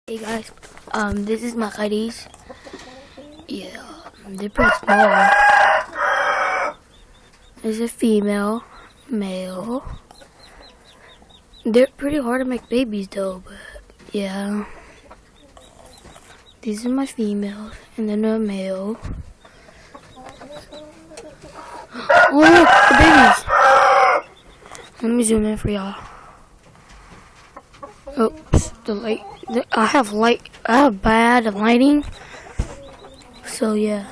Hey guys, this is my kitties. Yeah, they're pretty small. There's a female, male. They're pretty hard to make babies though, but yeah. These are my females, and then a male. Oh look, the babies! Let me zoom in for y'all. Oops, the light. I have bad lighting. So yeah.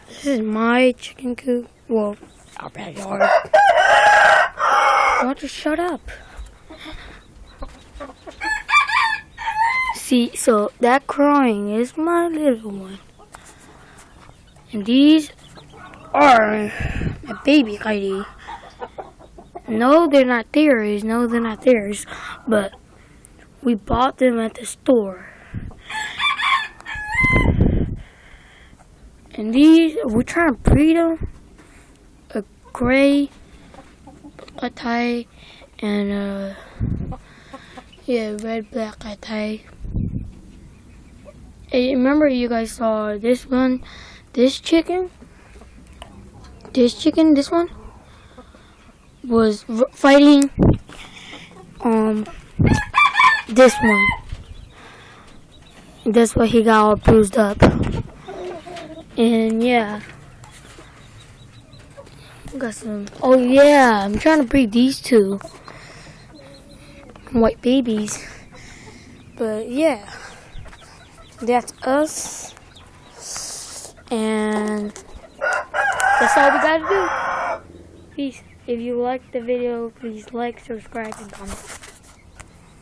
This is my chicken coop. Well, our backyard. Why don't you shut up? See, so that crying is my little one. And these are my baby kitty. No, they're not theirs. No, they're not theirs. But we bought them at the store. And these, we're trying to breed them. A gray, a Thai, and a, red, black Thai. Hey, remember you guys saw this one, this one was fighting this one. That's why he got all bruised up. And yeah, got some. Oh yeah, I'm trying to breed these two white babies. But yeah, that's us, and that's all we gotta do. Peace. If you liked the video, please like, subscribe, and comment.